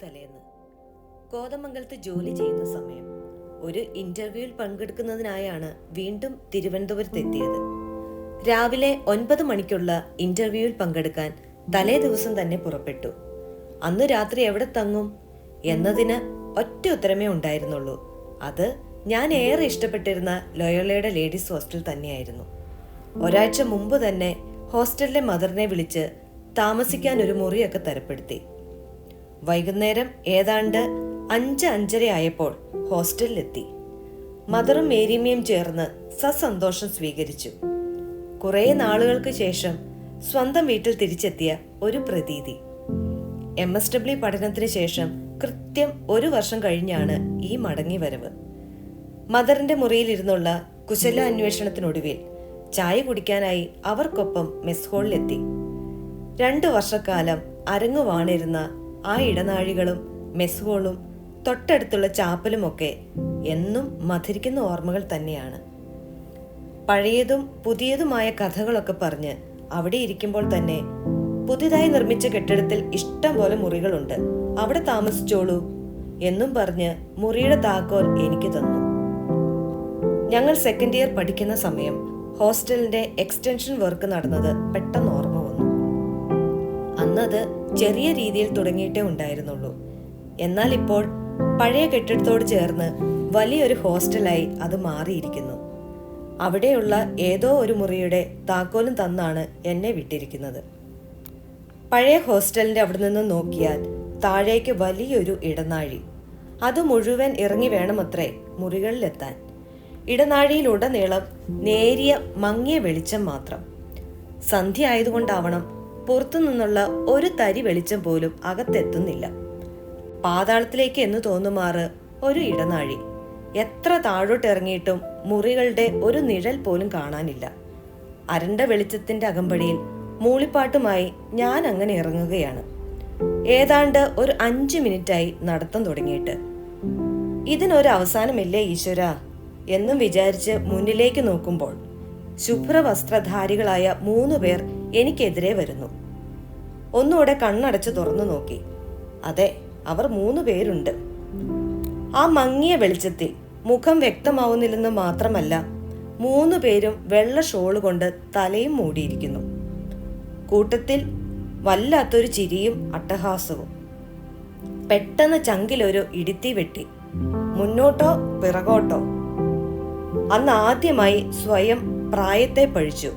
തലേന്ന് കോതമംഗലത്ത് ജോലി ചെയ്യുന്ന സമയം ഒരു ഇന്റർവ്യൂവിൽ പങ്കെടുക്കുന്നതിനായാണ് വീണ്ടും തിരുവനന്തപുരത്തെത്തിയത്. രാവിലെ 9 മണിക്കുള്ള ഇന്റർവ്യൂവിൽ പങ്കെടുക്കാൻ തലേ ദിവസം തന്നെ പുറപ്പെട്ടു. അന്ന് രാത്രി എവിടെ തങ്ങും എന്നതിന് ഒറ്റ ഉത്തരമേ ഉണ്ടായിരുന്നുള്ളൂ. അത് ഞാൻ ഏറെ ഇഷ്ടപ്പെട്ടിരുന്ന ലോയോളയുടെ ലേഡീസ് ഹോസ്റ്റൽ തന്നെയായിരുന്നു. ഒരാഴ്ച മുമ്പ് തന്നെ ഹോസ്റ്റലിലെ മദറിനെ വിളിച്ച് താമസിക്കാൻ ഒരു മുറിയൊക്കെ തരപ്പെടുത്തി. വൈകുന്നേരം ഏതാണ്ട് 5-5:30 ആയപ്പോൾ ഹോസ്റ്റലിലെത്തി. മദറും മേരിയമ്മയും ചേർന്ന് സസന്തോഷം സ്വീകരിച്ചു. കുറേ നാളുകൾക്ക് ശേഷം സ്വന്തം വീട്ടിൽ തിരിച്ചെത്തിയ ഒരു പ്രതീതി. MSW പഠനത്തിന് ശേഷം കൃത്യം 1 വർഷം കഴിഞ്ഞാണ് ഈ മടങ്ങി വരവ്. മദറിന്റെ മുറിയിലിരുന്നുള്ള കുശല അന്വേഷണത്തിനൊടുവിൽ ചായ കുടിക്കാനായി അവർക്കൊപ്പം മെസ് ഹാളിലെത്തി. 2 വർഷക്കാലം അരങ്ങുവാണിരുന്ന ആ ഇടനാഴികളും മെസ് ഹാളും തൊട്ടടുത്തുള്ള ചാപ്പലുമൊക്കെ എന്നും മധുരിക്കുന്ന ഓർമ്മകൾ തന്നെയാണ്. പഴയതും പുതിയതുമായ കഥകളൊക്കെ പറഞ്ഞ് അവിടെ ഇരിക്കുമ്പോൾ തന്നെ പുതിയതായി നിർമ്മിച്ച കെട്ടിടത്തിൽ ഇഷ്ടം പോലെ മുറികളുണ്ട്, അവിടെ താമസിച്ചോളൂ എന്നും പറഞ്ഞ് മുറിയുടെ താക്കോൽ എനിക്ക് തന്നു. ഞങ്ങൾ 2nd ഇയർ പഠിക്കുന്ന സമയം ഹോസ്റ്റലിന്റെ എക്സ്റ്റൻഷൻ വർക്ക് നടന്നത് പെട്ടെന്ന് ഓർമ്മ വന്നു. അന്നത് ചെറിയ രീതിയിൽ തുടങ്ങിയിട്ടേ ഉണ്ടായിരുന്നുള്ളൂ. എന്നാൽ ഇപ്പോൾ പഴയ കെട്ടിടത്തോട് ചേർന്ന് വലിയൊരു ഹോസ്റ്റലായി അത് മാറിയിരിക്കുന്നു. അവിടെയുള്ള ഏതോ ഒരു മുറിയുടെ താക്കോലും തന്നാണ് എന്നെ വിട്ടിരിക്കുന്നത്. പഴയ ഹോസ്റ്റലിന്റെ അവിടെ നിന്ന് നോക്കിയാൽ താഴേക്ക് വലിയൊരു ഇടനാഴി. അത് മുഴുവൻ ഇറങ്ങി വേണമത്രേ മുറികളിലെത്താൻ. ഇടനാഴിയിലുടനീളം നേരിയ മങ്ങിയ വെളിച്ചം മാത്രം. സന്ധ്യ ആയതുകൊണ്ടാവണം പുറത്തു നിന്നുള്ള ഒരു തരി വെളിച്ചം പോലും അകത്തെത്തുന്നില്ല. പാതാളത്തിലേക്ക് എന്ന് തോന്നുമാറ് ഒരു ഇടനാഴി. എത്ര താഴോട്ട് ഇറങ്ങിയിട്ടും മുറികളുടെ ഒരു നിഴൽ പോലും കാണാനില്ല. അരണ്ട വെളിച്ചത്തിന്റെ അകമ്പടിയിൽ മൂളിപ്പാട്ടുമായി ഞാൻ അങ്ങനെ ഇറങ്ങുകയാണ്. ഏതാണ്ട് ഒരു 5 മിനിറ്റായി നടത്തം തുടങ്ങിയിട്ട്. ഇതിനൊരു അവസാനമില്ലേ ഈശ്വര എന്നും വിചാരിച്ച് മുന്നിലേക്ക് നോക്കുമ്പോൾ ശുഭ്രവസ്ത്രധാരികളായ 3 പേർ എനിക്കെതിരെ വരുന്നു. ഒന്നുകൂടെ കണ്ണടച്ച് തുറന്നു നോക്കി. അതെ, അവർ 3 പേരുണ്ട്. ആ മങ്ങിയ വെളിച്ചത്തിൽ മുഖം വ്യക്തമാവുന്നില്ലെന്ന് മാത്രമല്ല, 3 പേരും വെള്ള ഷോള് കൊണ്ട് തലയും മൂടിയിരിക്കുന്നു. കൂട്ടത്തിൽ വല്ലാത്തൊരു ചിരിയും അട്ടഹാസവും. പെട്ടെന്ന് ചങ്കിലൊരു ഇടിത്തി വെട്ടി. മുന്നോട്ടോ പിറകോട്ടോ. അന്ന് ആദ്യമായി സ്വയം പ്രായത്തെ പഴിച്ചു.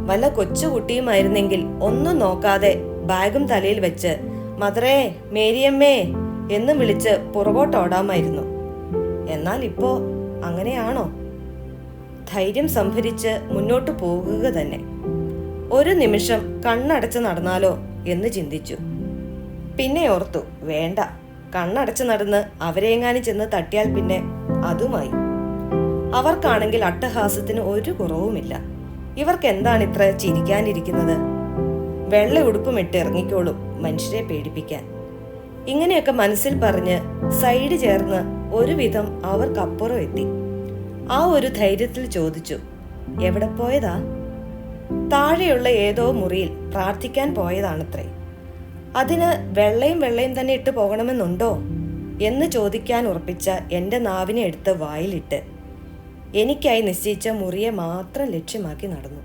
വല്ല കൊച്ചുകുട്ടിയുമായിരുന്നെങ്കിൽ ഒന്നും നോക്കാതെ ബാഗും തലയിൽ വെച്ച് മദറേ, മേരിയമ്മേ എന്നും വിളിച്ച് പുറകോട്ടോടാമായിരുന്നു. എന്നാൽ ഇപ്പോ അങ്ങനെയാണോ? ധൈര്യം സംഭരിച്ച് മുന്നോട്ട് പോകുക തന്നെ. ഒരു നിമിഷം കണ്ണടച്ച് നടന്നാലോ എന്ന് ചിന്തിച്ചു. പിന്നെ ഓർത്തു, വേണ്ട, കണ്ണടച്ച് നടന്ന് അവരെങ്ങാനും ചെന്ന് തട്ടിയാൽ പിന്നെ അതുമായി. അവർക്കാണെങ്കിൽ അട്ടഹാസത്തിന് ഒരു കുറവുമില്ല. ഇവർക്ക് എന്താണ് ഇത്ര ചിരിക്കാനിരിക്കുന്നത്? വെള്ള ഉടുപ്പുമിട്ട് ഇറങ്ങിക്കോളും മനുഷ്യരെ പേടിപ്പിക്കാൻ. ഇങ്ങനെയൊക്കെ മനസ്സിൽ പറഞ്ഞ് സൈഡ് ചേർന്ന് ഒരുവിധം അവർക്കപ്പുറം എത്തി. ആ ഒരു ധൈര്യത്തിൽ ചോദിച്ചു, എവിടെ പോയതാ? താഴെയുള്ള ഏതോ മുറിയിൽ പ്രാർത്ഥിക്കാൻ പോയതാണത്രേ. അതിന് വെള്ളയും തന്നെ ഇട്ട് പോകണമെന്നുണ്ടോ എന്ന് ചോദിക്കാൻ ഉറപ്പിച്ച എന്റെ നാവിനെ എടുത്ത് വായിലിട്ട് എനിക്കായി നിശ്ചയിച്ച മുറിയെ മാത്രം ലക്ഷ്യമാക്കി നടന്നു.